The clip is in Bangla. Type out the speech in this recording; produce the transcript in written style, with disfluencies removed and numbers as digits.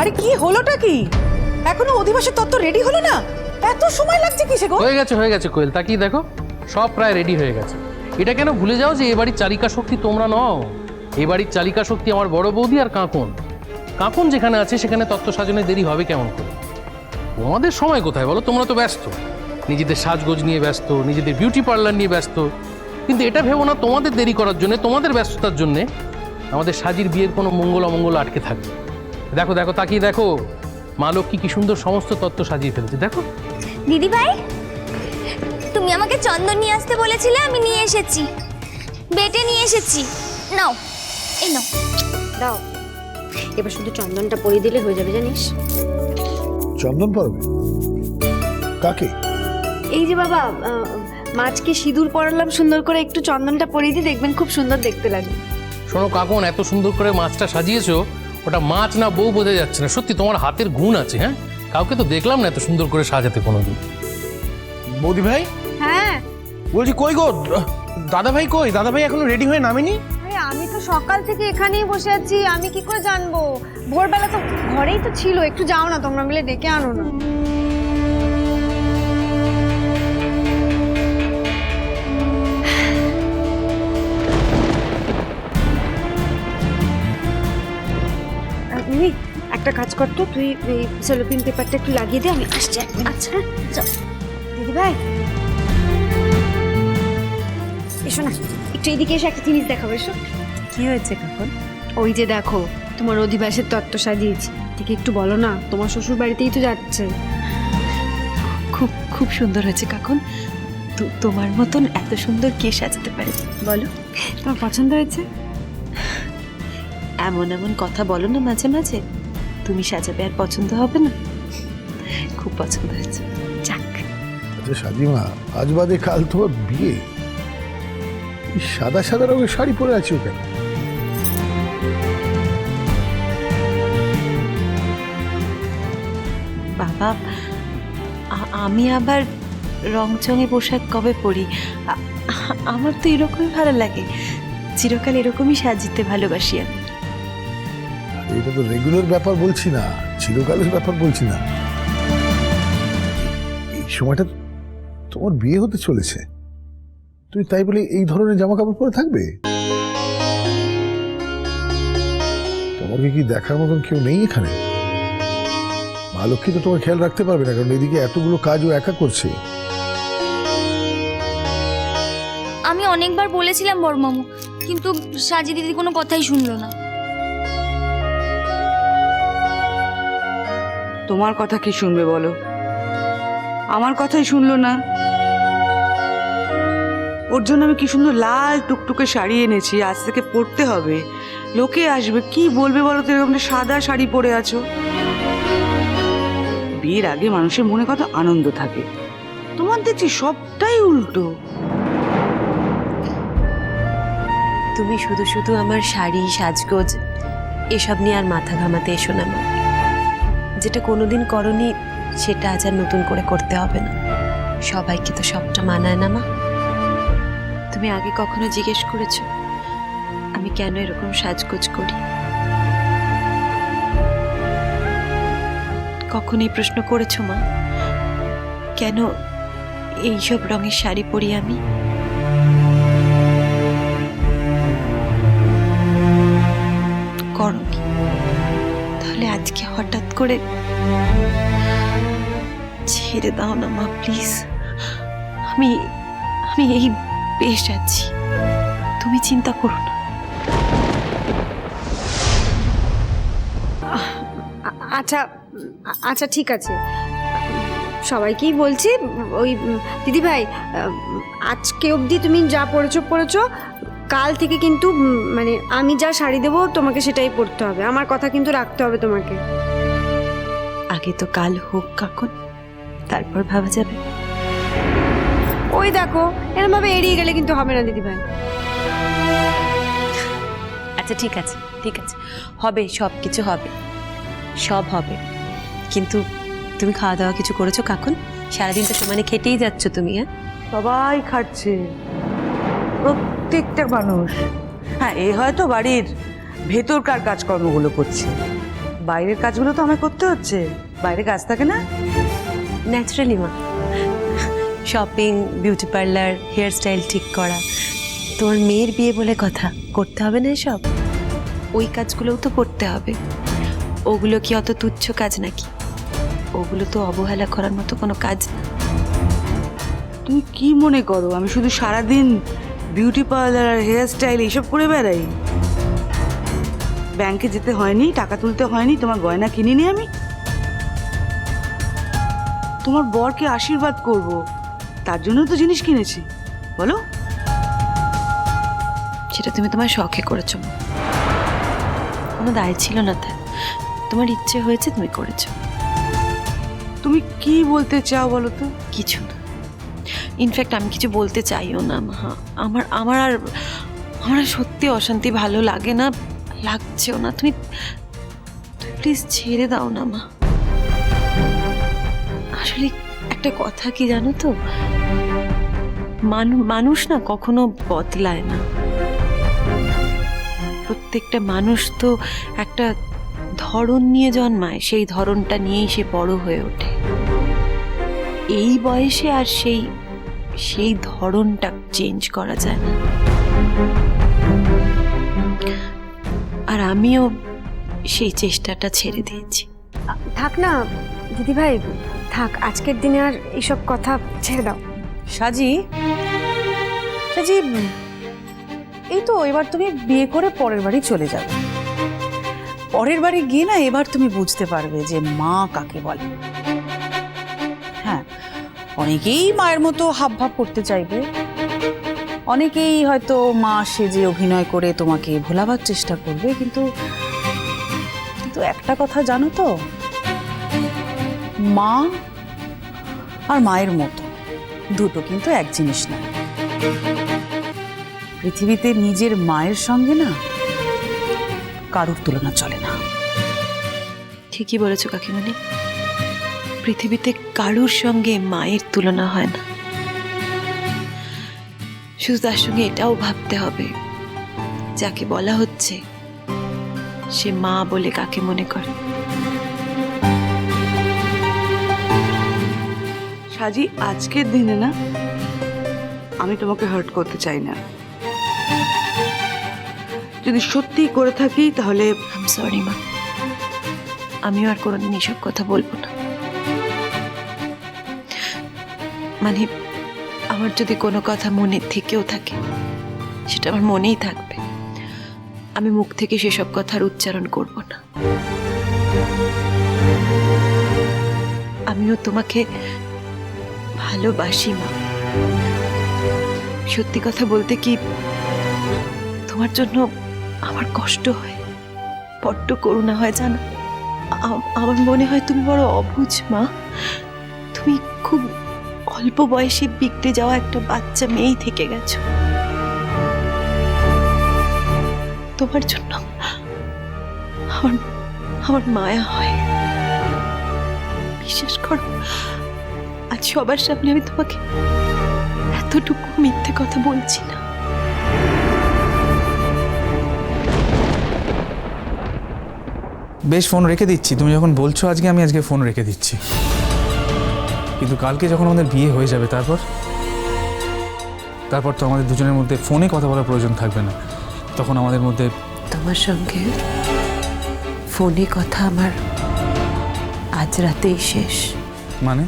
আরে কি হলোটা কি? এখনো অধিবাসের তত্ত্ব রেডি হলো না? এত সময় লাগছে কিসে গো? হয়ে গেছে কোয়েল, তাকিয়ে দেখো সব প্রায় রেডি হয়ে গেছে। এটা কেন ভুলে যাও যে এ বাড়ির চালিকা শক্তি তোমরা নও, এ বাড়ির চালিকা শক্তি আমার বড় বৌদি আর কাকুন। কাকুন যেখানে আছে সেখানে তত্ত্ব সাজানোর দেরি হবে কেমন করে? তোমাদের সময় কোথায় বলো? তোমরা তো ব্যস্ত, নিজেদের সাজগোজ নিয়ে ব্যস্ত, নিজেদের বিউটি পার্লার নিয়ে ব্যস্ত। কিন্তু এটা ভেবো না তোমাদের দেরি করার জন্য, তোমাদের ব্যস্ততার জন্য আমাদের সাজির বিয়ের কোনো মঙ্গল অমঙ্গল আটকে থাকবে। দেখো দেখো, তাকিয়ে দেখো, মা লক্ষ্মী কি সুন্দর সমস্ত তত্ত্ব সাজিয়ে ফেলেছে, দেখো। দিদি ভাই, তুমি আমাকে চন্দন নিয়ে আসতে বলেছিলে, আমি নিয়ে এসেছি, বেটে নিয়ে এসেছি। নাও, এই নাও। দাও, এবার শুধু চন্দনটা পরিয়ে দিলে হয়ে যাবে, জানিস? চন্দন পরবে কাকে? এই যে বাবা, মাছকে সিঁদুর পরালাম সুন্দর করে, একটু চন্দনটা পরিয়ে দিয়ে দেখবেন খুব সুন্দর দেখতে লাগে। শোনো কাকুন, এত সুন্দর করে মাছটা সাজিয়েছো, ওটা মাছ না বউ বোঝা যাচ্ছে না। সত্যি তোমার হাতের গুণ আছে। হ্যাঁ, কাউকে তো দেখলাম না এত সুন্দর করে সাজাতে কোনোদিন। বৌদি ভাই, হ্যাঁ, বলছি কই গো, দাদা ভাই কই? দাদা ভাই এখনো রেডি হয়ে নামেনি? আরে আমি তো সকাল থেকে এখানেই বসে আছি, আমি কি করে জানবো? ভোরবেলা তো ঘরেই তো ছিল, একটু যাও না তোমরা মিলে ডেকে আনো না। একটা কাজ কর তো, তুই এই সেলোপিন পেপারটা একটু লাগিয়ে দে, আমি আসছি। আচ্ছা, দিদি ভাই এসো না, একটু এদিকে এসে একটা জিনিস দেখাবো, এসো। কি হয়েছে কাকুন? ওই যে দেখো, তোমার অধিবাসের তত্ত্ব সাজিয়েছি, ঠিক একটু বলো না, তোমার শ্বশুর বাড়িতেই তো যাচ্ছে। খুব খুব সুন্দর হয়েছে কাকুন। তোমার মতন এত সুন্দর কে সাজাতে পারে বলো? তোমার পছন্দ হয়েছে? এমন এমন কথা বলো না মাঝে মাঝে, তুমি সাজাবে আর পছন্দ হবে না? খুব পছন্দ হয়েছে। যাক। আচ্ছা সাজিমা, আজ বাদে কাল তোমার বিয়ে, এই সাদা সাদা রঙের শাড়ি পরে আছো কেন? বাবা, আমি আবার রংচঙে পোশাক কবে পরি? আমার তো এরকমই ভালো লাগে, চিরকাল এরকমই সাজিতে ভালোবাসি আমি। এটা তো রেগুলার ব্যাপার বলছি না, চিরকালের ব্যাপার বলছি না। এই সময়টা তোমার বিয়ে হতে চলেছে, তুমি তাই বলে এই ধরনের জামা কাপড় পরে থাকবে? তোমাকে কি দেখার মতন কেউ নেই এখানে? মা লক্ষ্মী তো তোমার খেয়াল রাখতে পারবে না, কারণ এদিকে এতগুলো কাজও একা করছে। আমি অনেকবার বলেছিলাম বড়মামু, কিন্তু সাজি দিদি কোনো কথাই শুনলো না। তোমার কথা কি শুনবে বলো? আমার কথাই শুনলো না। ওর জন্য আমি কি সুন্দর লাল টুকটুকে শাড়ি এনেছি, আজ থেকে পরতে হবে। লোকে আসবে, কি বলবে বলো তো, এরকম সাদা শাড়ি পরে আছো। বিয়ের আগে মানুষের মনে কত আনন্দ থাকে, তোমার দেখছি সবটাই উল্টো। তুমি শুধু শুধু আমার শাড়ি সাজগোজ এসব নিয়ে আর মাথা ঘামাতে এসো না মা। যেটা কোনোদিন করনি সেটা আজ আর নতুন করে করতে হবে না। সবাইকে তো সবটা মানায় না মা। তুমি আগে কখনো জিজ্ঞেস করেছো আমি কেন এরকম সাজগোজ করি? কখনো এই প্রশ্ন করেছো মা? কেন এইসব রঙের শাড়ি পরি আমি? করনি, তাহলে আজকে হঠাৎ করে ছেড়ে দাও না মা প্লিজ। আমি আমি এই বেশ আছি, তুমি চিন্তা করো না। আচ্ছা আচ্ছা, ঠিক আছে, সবাইকেই বলছি। ওই দিদি ভাই, আজকে অবধি তুমি যা পড়েছো, কাল থেকে কিন্তু মানে আমি যা শাড়ি দেবো তোমাকে সেটাই পরতে হবে, আমার কথা কিন্তু রাখতে হবে তোমাকে। আগে তো কাল হোক কাকুন, তারপর ভাবা যাবে। ওই দেখো, এরকম ভাবে এড়িয়ে গেলে কিন্তু হবে না দিদি ভাই। আচ্ছা ঠিক আছে ঠিক আছে, হবে, সব কিছু হবে, সব হবে। কিন্তু তুমি খাওয়া দাওয়া কিছু করেছো কাকুন? সারাদিন তো সমানে খেটেই যাচ্ছ তুমি। হ্যাঁ, সবাই খাচ্ছে, প্রত্যেকটা মানুষ। হ্যাঁ, এ হয়তো বাড়ির ভেতরকার কাজকর্মগুলো করছে, বাইরের কাজগুলো তো আমায় করতে হচ্ছে, বাইরে কাজ থাকে না? ন্যাচারালি মা, shopping, beauty parlour, hair style ঠিক করা। তোর মেয়ের বিয়ে বলে কথা, করতে হবে না এসব? ওই কাজগুলোও তো করতে হবে। ওগুলো কি অত তুচ্ছ কাজ নাকি? ওগুলো তো অবহেলা করার মতো কোনো কাজ না। তুমি কি মনে করো আমি শুধু সারাদিন বিউটি পার্লার আর হেয়ার স্টাইল এইসব করে বেড়াই? ব্যাংকে যেতে হয়নি, টাকা তুলতে হয়নি, তোমার গয়না কিনিনি আমি? তোমার বরকে আশীর্বাদ করব, তার জন্য তো জিনিস কিনেছি। বলো, সেটা তুমি তোমার শখে করেছো, কোনো দায় ছিল না তার। তোমার ইচ্ছে হয়েছে, তুমি করেছো। তুমি কি বলতে চাও বলো তো? কিছু না, ইনফ্যাক্ট আমি কিছু বলতে চাইও না মা। আমার আমার আর আমার আর সত্যি অশান্তি ভালো লাগে না, লাগছেও না। তুমি প্লিজ ছেড়ে দাও না মা। আসলে একটা কথা কি জানো তো, মানুষ না কখনো বদলায় না। প্রত্যেকটা মানুষ তো একটা ধরন নিয়ে জন্মায়, সেই ধরনটা নিয়েই সে বড় হয়ে ওঠে। এই বয়সে আর সেই ধরনটা চেঞ্জ করা যায় না। আর আমিও সেই চেষ্টাটা ছেড়ে দিয়েছি। থাক না দিদিভাই, থাক, আজকের দিনে আর এইসব কথা ছেড়ে দাও। সাজি, সাজি, এই তো এবার তুমি বিয়ে করে পরের বাড়ি চলে যাবে। পরের বাড়ি গিয়ে না এবার তুমি বুঝতে পারবে যে মা কাকে বলে। হ্যাঁ, অনেকেই মায়ের মতো হাবভাব করতে চাইবে, অনেকেই হয়তো মা সেজে অভিনয় করে তোমাকে ভোলাবার চেষ্টা করবে, কিন্তু একটা কথা জানো তো, মা আর মায়ের মতো দুটো কিন্তু এক জিনিস না। পৃথিবীতে নিজের মায়ের সঙ্গে না কারুর তুলনা চলে না। ঠিকই বলেছো কাকিমণি, পৃথিবীতে কারুর সঙ্গে মায়ের তুলনা হয় না। শুধু তার সঙ্গে এটাও ভাবতে হবে, যাকে বলা হচ্ছে সে মা বলে কাকে মনে করে। সাজি, আজকের দিনে না আমি তোমাকে হার্ট করতে চাই না। যদি সত্যি করে থাকি তাহলে আই সরি মা, আমিও আর কোনোদিন এসব কথা বলবো না। মানে আমার যদি কোনো কথা মনে থেকেও থাকে, সেটা আমার মনেই থাকবে। আমি মুখ থেকে সেসব কথার উচ্চারণ করব না। আমিও তোমাকে ভালোবাসি মা। সত্যি কথা বলতে কি, তোমার জন্য আমার কষ্ট হয়, বড্ড করুণা হয় জানো। আমার মনে হয় তুমি বড় অবুঝ মা। তুমি খুব অল্প বয়সে বিগড়ে যাওয়া একটা বাচ্চা মেয়েই থেকে গেছো। তোমার জন্য আমার মায়া হয়। বিশ্বাস করো, আজ সবার সামনে আমি তোমাকে এতটুকু মিথ্যে কথা বলছি না। বেশ, ফোন রেখে দিচ্ছি। তুমি যখন বলছো আজকে, আমি আজকে ফোন রেখে দিচ্ছি। কিন্তু কালকে যখন আমাদের বিয়ে হয়ে যাবে, তারপর তো আমাদের দুজনের মধ্যে ফোনে কথা বলার প্রয়োজন থাকবে না। তখন আমাদের মধ্যে তোমার সঙ্গে ফোনে কথা আমার আজ রাতেই শেষ। মানে